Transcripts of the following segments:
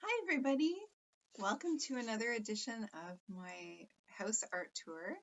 Hi everybody! Welcome to another edition of my house art tour.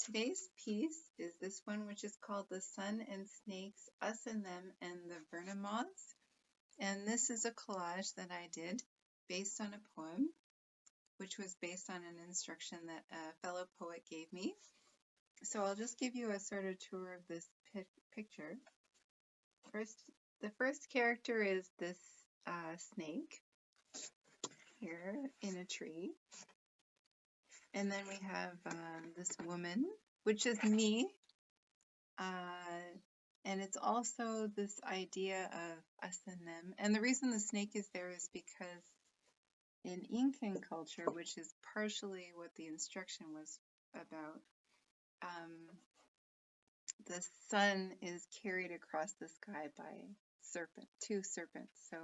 Today's piece is this one, which is called The Sun and Snakes, Us and Them, and the VERNA Moths. And this is a collage that I did based on a poem, which was based on an instruction that a fellow poet gave me. So I'll just give you a sort of tour of this picture. The first character is this snake here in a tree. And then we have this woman, which is me. And it's also this idea of us and them. And the reason the snake is there is because in Incan culture, which is partially what the instruction was about, the sun is carried across the sky by two serpents. So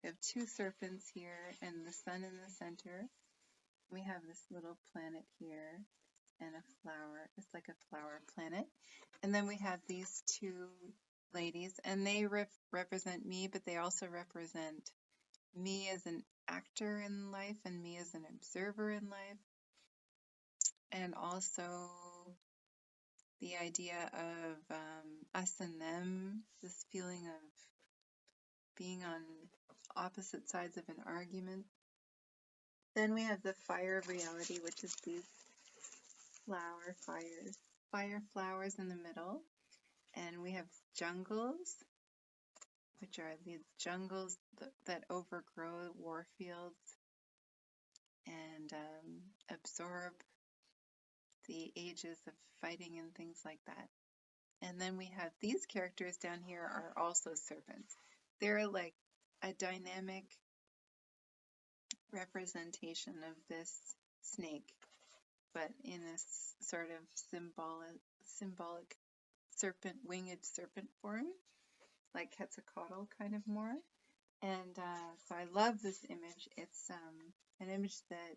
we have two serpents here and the sun in the center. We have this little planet here and a flower. It's like a flower planet. And then we have these two ladies, and they represent me, but they also represent me as an actor in life and me as an observer in life. And also the idea of us and them, this feeling of being on opposite sides of an argument. Then we have the fire of reality, which is these fire flowers in the middle. And we have jungles, which are these jungles that overgrow war fields and absorb the ages of fighting and things like that. And then we have these characters down here are also serpents. They're like a dynamic representation of this snake, but in a sort of symbolic serpent, winged serpent form, like Quetzalcoatl kind of more. And so I love this image. It's an image that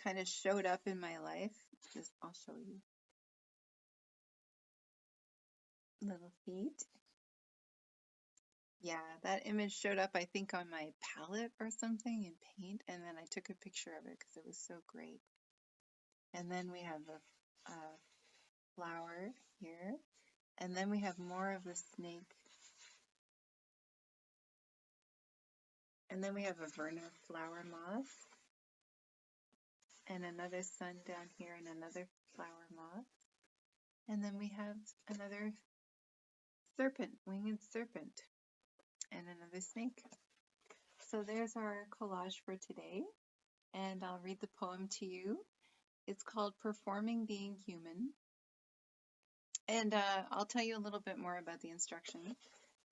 kind of showed up in my life. I'll show you. Little feet. Yeah, that image showed up, I think, on my palette or something in paint, and then I took a picture of it because it was so great. And then we have a flower here, and then we have more of the snake. And then we have a VERNA flower moth, and another sun down here, and another flower moth. And then we have another serpent, winged serpent, and another snake. So there's our collage for today, and I'll read the poem to you. It's called Performing Being Human. And I'll tell you a little bit more about the instruction.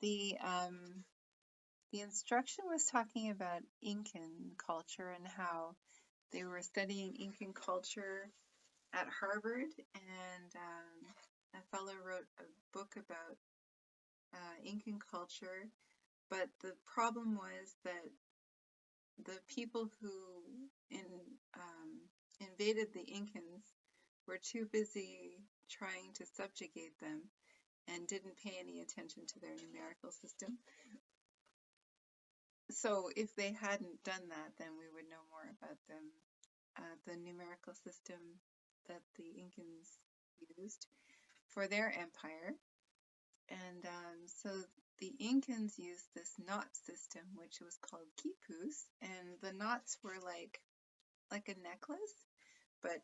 The instruction was talking about Incan culture and how they were studying Incan culture at Harvard, and a fellow wrote a book about Incan culture, but the problem was that the people who invaded the Incans were too busy trying to subjugate them and didn't pay any attention to their numerical system. So if they hadn't done that, then we would know more about them, the numerical system that the Incans used for their empire. And so the Incans used this knot system, which was called quipus, and the knots were like a necklace, but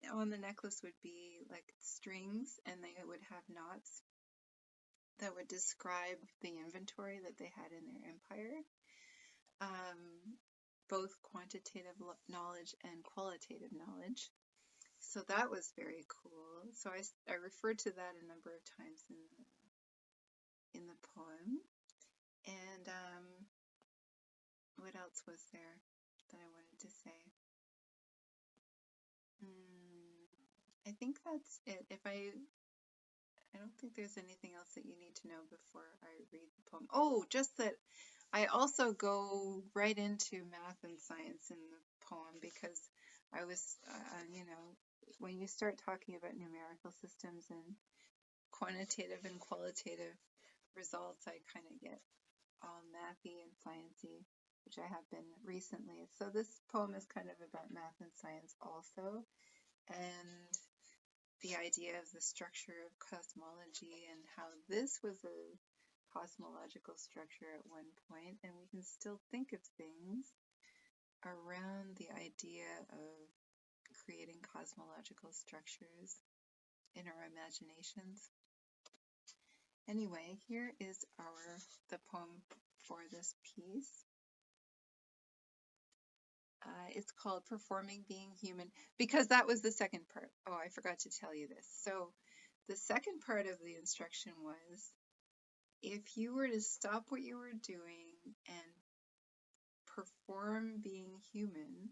on the necklace would be like strings, and they would have knots that would describe the inventory that they had in their empire, both quantitative knowledge and qualitative knowledge. So that was very cool. So I referred to that a number of times in the poem. And what else was there that I wanted to say? I think that's it. I don't think there's anything else that you need to know before I read the poem. Oh, just that I also go right into math and science in the poem because I was, when you start talking about numerical systems and quantitative and qualitative results, I kind of get all mathy and sciencey. which I have been recently. So this poem is kind of about math and science also, and the idea of the structure of cosmology and how this was a cosmological structure at one point, and we can still think of things around the idea of creating cosmological structures in our imaginations. Anyway, here is the poem for this piece. It's called Performing Being Human, because that was the second part. Oh, I forgot to tell you this. So the second part of the instruction was, if you were to stop what you were doing and perform being human,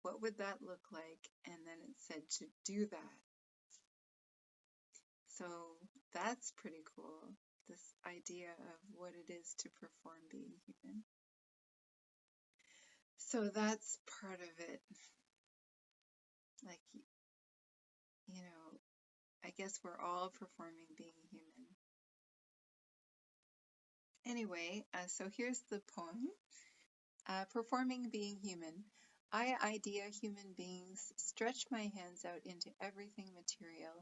what would that look like? And then it said to do that. So that's pretty cool, this idea of what it is to perform being human. So that's part of it. Like, you know, I guess we're all performing being human. Anyway, so here's the poem. Performing being human. I idea human beings stretch my hands out into everything material.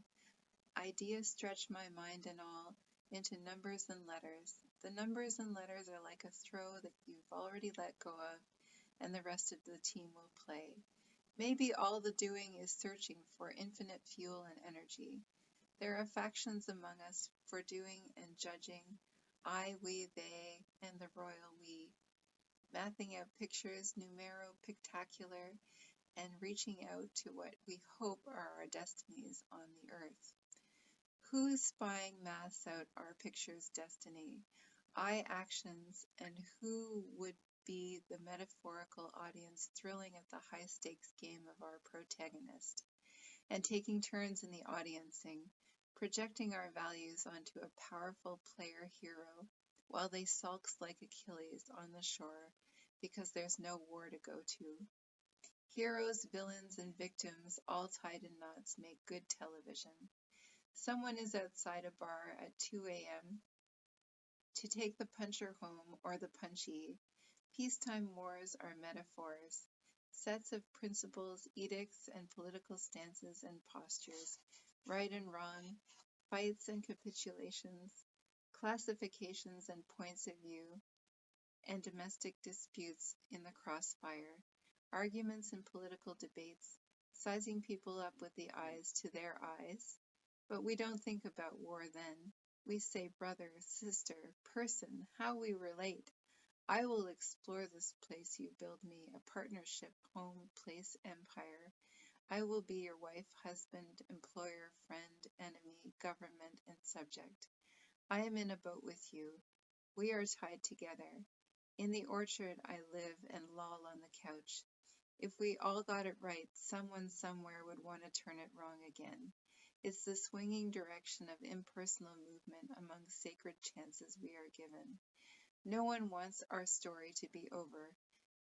Ideas stretch my mind and all into numbers and letters. The numbers and letters are like a throw that you've already let go of, and the rest of the team will play. Maybe all the doing is searching for infinite fuel and energy. There are factions among us for doing and judging, I, we, they, and the royal we, mapping out pictures, numero-pictacular, and reaching out to what we hope are our destinies on the earth. Who's spying maths out our picture's destiny, I actions, and who would be the metaphorical audience thrilling at the high-stakes game of our protagonist, and taking turns in the audiencing, projecting our values onto a powerful player hero, while they sulks like Achilles on the shore because there's no war to go to. Heroes, villains, and victims, all tied in knots, make good television. Someone is outside a bar at 2 a.m. to take the puncher home or the punchee. Peacetime wars are metaphors, sets of principles, edicts, and political stances and postures, right and wrong, fights and capitulations, classifications and points of view, and domestic disputes in the crossfire, arguments and political debates, sizing people up with the eyes to their eyes. But we don't think about war then. We say brother, sister, person, how we relate. I will explore this place you build me, a partnership, home, place, empire. I will be your wife, husband, employer, friend, enemy, government, and subject. I am in a boat with you. We are tied together. In the orchard I live and loll on the couch. If we all got it right, someone somewhere would want to turn it wrong again. It's the swinging direction of impersonal movement among sacred chances we are given. No one wants our story to be over.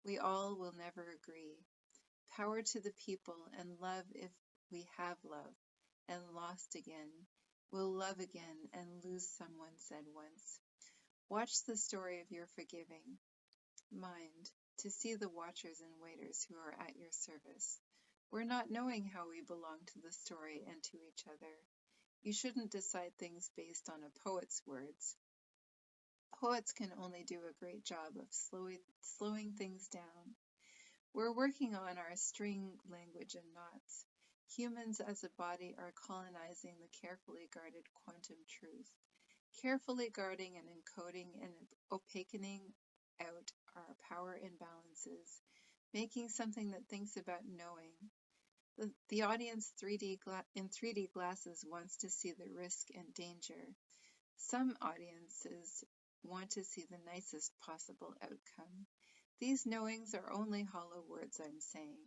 We all will never agree. Power to the people and love if we have love, and lost again. We'll love again and lose, someone said once. Watch the story of your forgiving. Mind, to see the watchers and waiters who are at your service. We're not knowing how we belong to the story and to each other. You shouldn't decide things based on a poet's words. Poets can only do a great job of slowing things down. We're working on our string language and knots. Humans as a body are colonizing the carefully guarded quantum truth, carefully guarding and encoding and opaquening out our power imbalances, making something that thinks about knowing. The audience in 3D glasses wants to see the risk and danger. Some audiences want to see the nicest possible outcome. These knowings are only hollow words, I'm saying.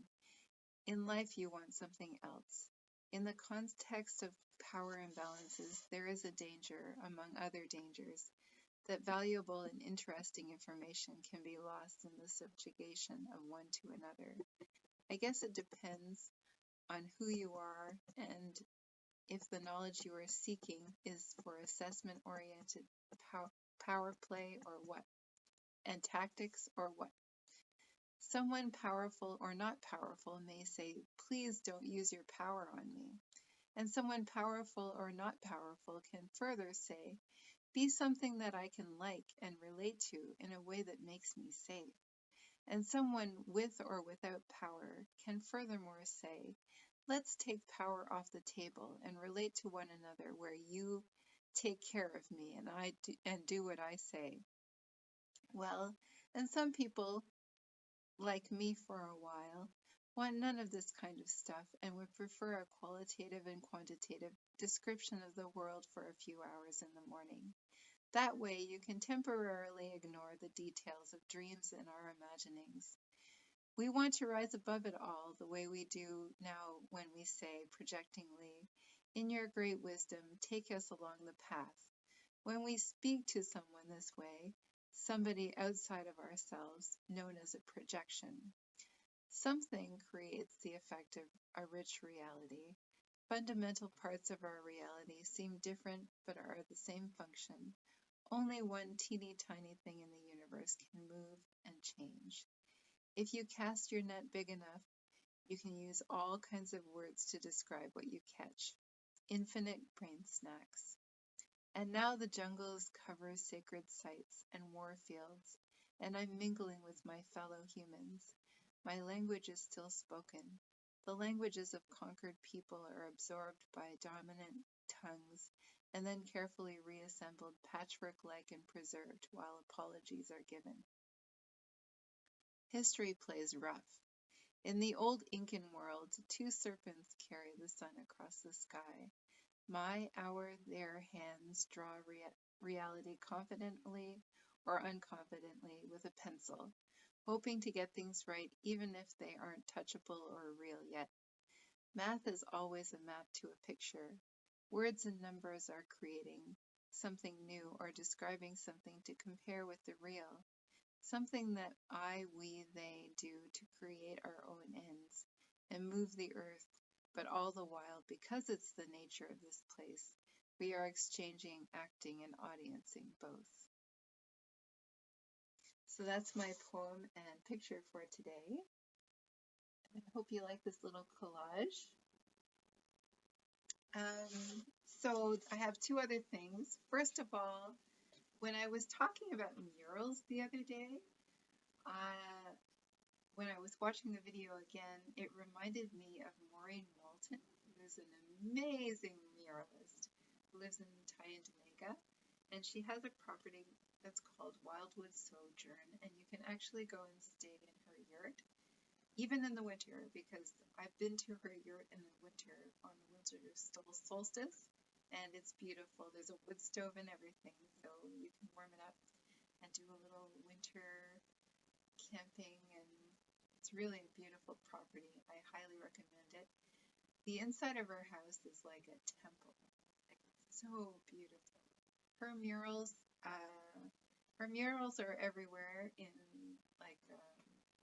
In life, you want something else. In the context of power imbalances, there is a danger, among other dangers, that valuable and interesting information can be lost in the subjugation of one to another. I guess it depends on who you are and if the knowledge you are seeking is for assessment-oriented power play or what. and tactics or what? Someone powerful or not powerful may say, please don't use your power on me. And someone powerful or not powerful can further say, be something that I can like and relate to in a way that makes me safe. And someone with or without power can furthermore say, let's take power off the table and relate to one another where you take care of me and I do what I say. Well, and some people, like me for a while, want none of this kind of stuff and would prefer a qualitative and quantitative description of the world for a few hours in the morning. That way you can temporarily ignore the details of dreams and our imaginings. We want to rise above it all the way we do now when we say, projectingly, in your great wisdom, take us along the path. When we speak to someone this way, somebody outside of ourselves, known as a projection, something creates the effect of a rich reality. Fundamental parts of our reality seem different but are the same function. Only one teeny tiny thing in the universe can move and change. If you cast your net big enough, you can use all kinds of words to describe what you catch. Infinite brain snacks. And now the jungles cover sacred sites and war fields, and I'm mingling with my fellow humans. My language is still spoken. The languages of conquered people are absorbed by dominant tongues and then carefully reassembled patchwork-like and preserved while apologies are given. History plays rough. In the old Incan world, two serpents carry the sun across the sky. Their hands draw reality confidently or unconfidently with a pencil, hoping to get things right even if they aren't touchable or real yet. Math is always a map to a picture. Words and numbers are creating something new or describing something to compare with the real, something that we, they do to create our own ends and move the earth, but all the while, because it's the nature of this place, we are exchanging, acting, and audiencing both. So that's my poem and picture for today. I hope you like this little collage. So I have two other things. First of all, when I was talking about murals the other day, when I was watching the video again, it reminded me of Maureen Walton, who is an amazing muralist who lives in Tyendinaga, and she has a property that's called Wildwood Sojourn, and you can actually go and stay in her yurt, even in the winter, because I've been to her yurt in the winter, on the winter solstice, and it's beautiful. There's a wood stove and everything, so you can warm it up and do a little winter camping, and it's really a beautiful property. I highly recommend it. The inside of her house is like a temple. Like, it's so beautiful. Her murals are everywhere in like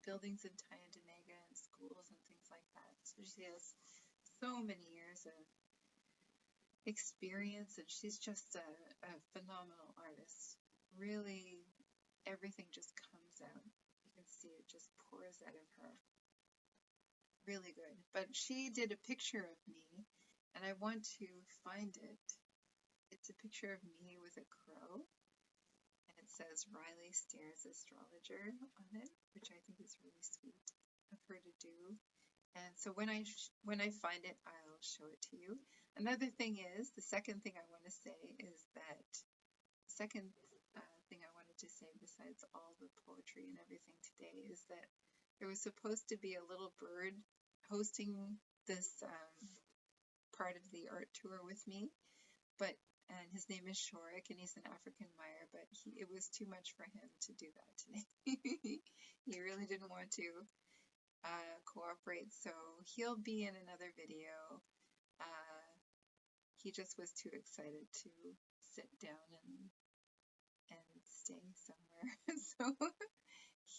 buildings in Tyendinaga and schools and things like that. So she has so many years of experience, and she's just a phenomenal artist. Really, everything just comes out. You can see it just pours out of her. Really good. But she did a picture of me, and I want to find it. It's a picture of me with a crow, and it says Riley Stares Astrologer on it, which I think is really sweet of her to do. And so when I find it, I'll show it to you. Another thing is, the second thing I want to say is that, thing I wanted to say besides all the poetry and everything today is that there was supposed to be a little bird hosting this part of the art tour with me, and his name is Shorik, and he's an African Meyer, but it was too much for him to do that today. He really didn't want to cooperate, so he'll be in another video. He just was too excited to sit down and stay somewhere. So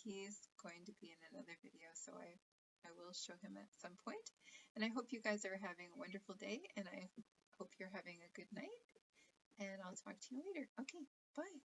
he's going to be in another video, so I will show him at some point. And I hope you guys are having a wonderful day, and I hope you're having a good night, and I'll talk to you later. Okay, bye.